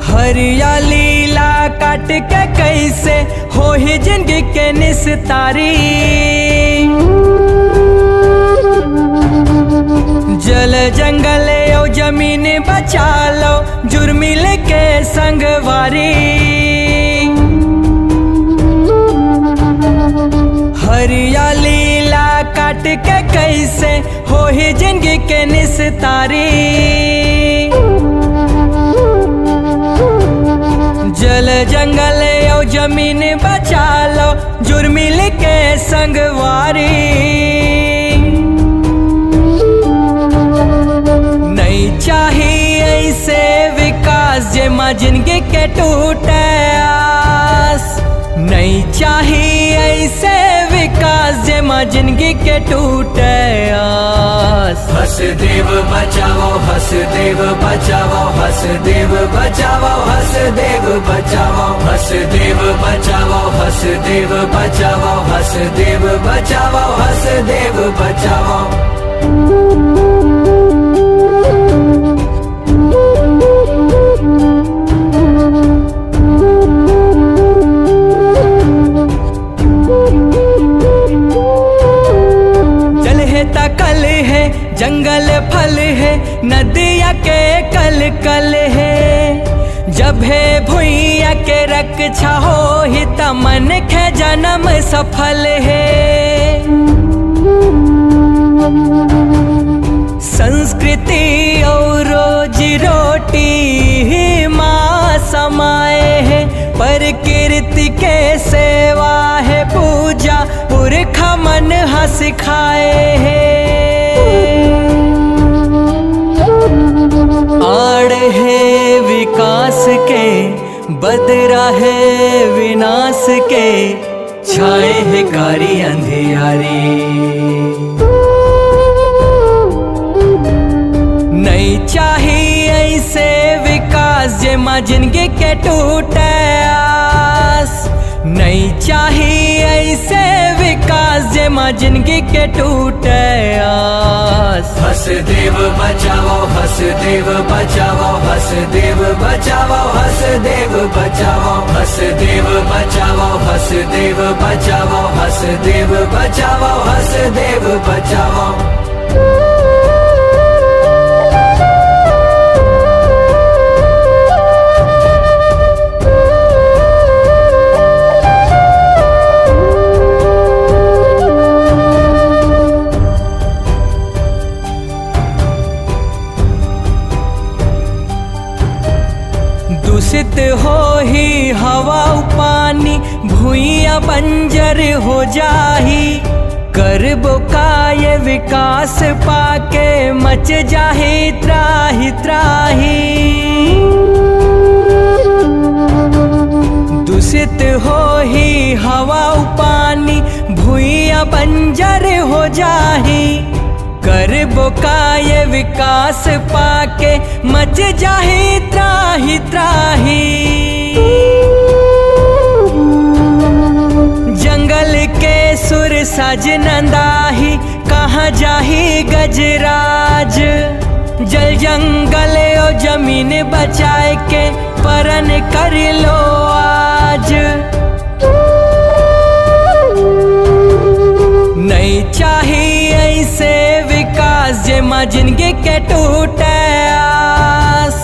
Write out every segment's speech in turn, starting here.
हरियाली ला काट के कैसे हो ही जिंदगी के निस्तारी। जल जंगल और जमीन बचा लो जुर्मिल के संगवारी। हरियाली ला काट के कैसे हो ही जिंदगी के निस्तारी। जल जंगल और जमीन बचा लो जुर्मिल के संगवारी। नहीं चाहिए ऐसे विकास जेमा जिंदगी के टूटे आस। नहीं चाहिए ऐसे विकास जेमा जिंदगी के टूटे आस। हसदेव बचाओ हसदेव बचाओ हसदेव बचाओ हसदेव बचाओ हसदेव बचाओ हसदेव बचाओ हसदेव बचाओ हसदेव बचाओ। कल है जंगल फल है नदिया के कल कल है। जब है भुइया के रक्षा हो ही तमन के जन्म सफल है। संस्कृति और रोजी रोटी ही माँ समाए है। प्रकृति के सेवा है पूजा पुरखा मन हंस खाए है। आड़ है विकास के बदरा है विनाश के छाए है कारी अंधियारी। नहीं चाहिए ऐसे विकास जेमा जिंदगी के टूटे आस। नहीं चाहिए ऐसे विकास जेमा जिंदगी के टूटे आस। हसदेव बचाओ हसदेव बचाओ हसदेव बचाओ हसदेव बचाओ हसदेव बचाओ हसदेव बचाओ हसदेव बचाओ हसदेव बचाओ। दूषित हो ही हवा पानी भूइया बंजर हो जाही। करबो काय विकास पाके मच जाहे त्राही त्राही। दूषित हो ही हवा पानी भूइया बंजर हो जाही। करबो काय विकास पाके मच जाही त्राही त्राही। जंगल के सुर साज नंदाही कहाँ जाही गजराज। जल जंगल और जमीन बचाए के परन कर लो आज। नहीं चाहिए ऐसे विकास जेमा जिंदगी के टूटे आस।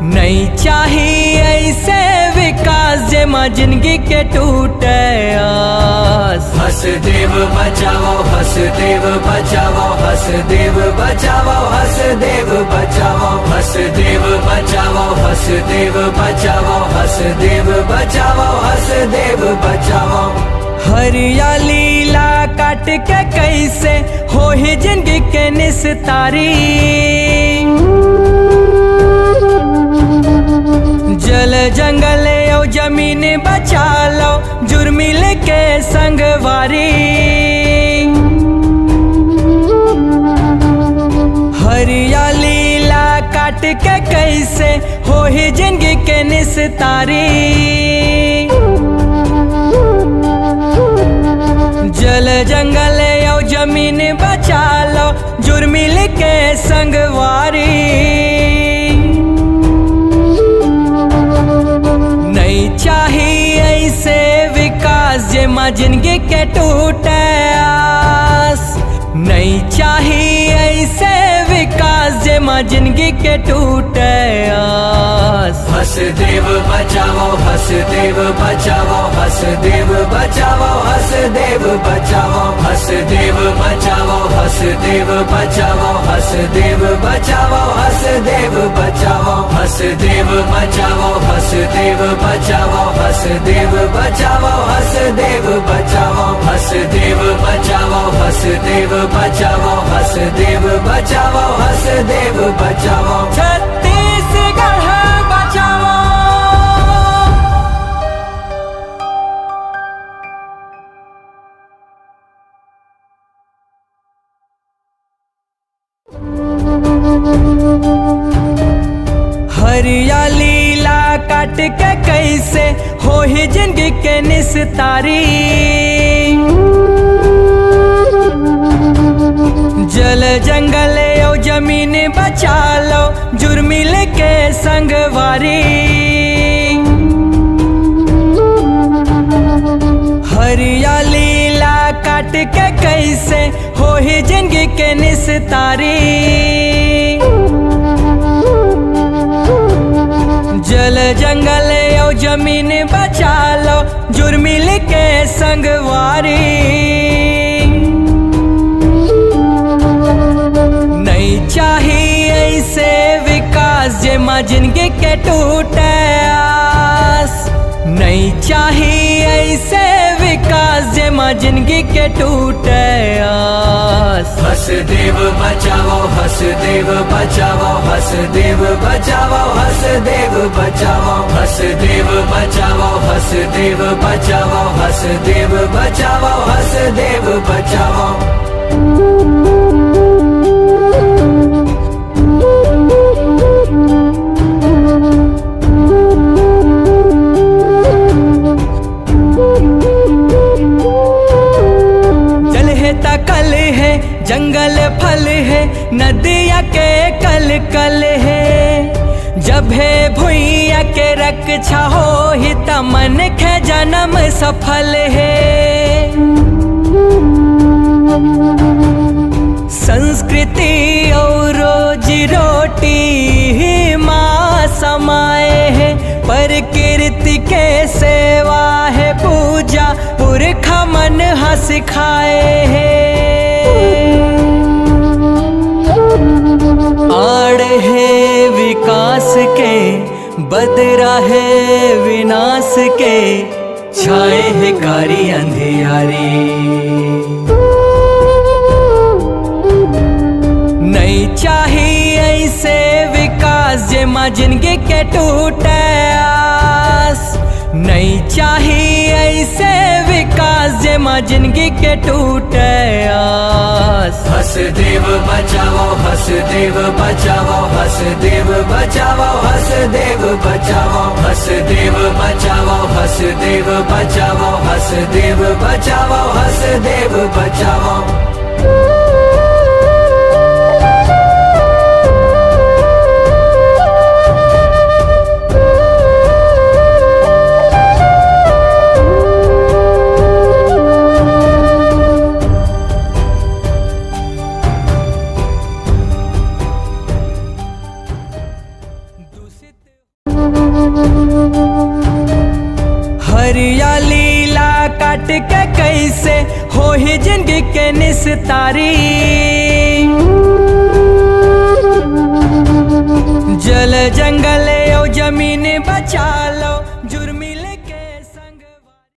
नहीं चाहिए ऐसे विकास जेमा जिंदगी के टूटे आस। हसदेव बचाओ हसदेव बचाओ हसदेव बचाओ हसदेव बचाओ हसदेव बचाओ हसदेव बचाओ हसदेव बचाओ हसदेव बचाओ। हरियाली ला काट के कैसे हो ही जिंदगी के निस्तारी। जल जंगल और जमीन बचा लो जुर्मिल के संगवारी। हरियाली ला काट के कैसे हो ही जिंदगी के निस्तारी। जल जंगल और जमीन बचा लो जुर्मिल के संगवारी। माँ जिंदगी के टूटे आस। हसदेव बचाओ हसदेव बचाओ हसदेव बचाओ हसदेव बचाओ हसदेव बचाओ हसदेव बचाओ हसदेव बचाओ हसदेव बचाओ हसदेव बचाओ हसदेव बचाओ हसदेव बचाओ हसदेव बचाओ हसदेव बचाओ हसदेव बचाओ हसदेव बचाओ हसदेव बचाओ छत्तीसगढ़ बचाओ। हरियाली ला काट के कैसे हो ही जिंदगी के निस्तारी। जल जंगल और जमीन बचा लो जुर्मिल के संगवारी। हरियाली ला काट के कैसे हो ही जिंदगी के निस्तारी। जल जंगल और जमीन बचा लो जुर्मिल के संगवारी। नहीं चाहिए ऐसे विकास जे माँ जिंदगी के टूटे आस। नहीं चाहिए ऐसे विकास जे माँ जिंदगी के टूटे आस। हसदेव बचाओ हसदेव बचाओ हसदेव बचाओ हसदेव बचाओ हसदेव बचाओ हसदेव बचाओ हसदेव बचाओ हसदेव बचाओ। कल है जंगल फल है नदिया के कल कल है। जब है भुइया के रक्षा हो ही तमन के जन्म सफल है। संस्कृति और रोजी रोटी ही माँ समाए है। प्रकृति के सेवा है पूजा पुरखा मन हंस खाए है। आड़ है विकास के बदरा है विनाश के छाए है कारी अंधियारी। नहीं चाहिए ऐसे विकास जे माँ जिंदगी के टूटे आस। नहीं चाहिए ऐसे विकास जे माँ जिंदगी के टूटे आस। हसदेव बचाओ हसदेव बचाओ हसदेव बचाओ हसदेव बचाओ हसदेव बचाओ हसदेव बचाओ हसदेव बचाओ हसदेव बचाओ। हरियाली ला काट के कैसे हो ही जिंदगी के निस्तारी। जल जंगल और जमीन बचा लो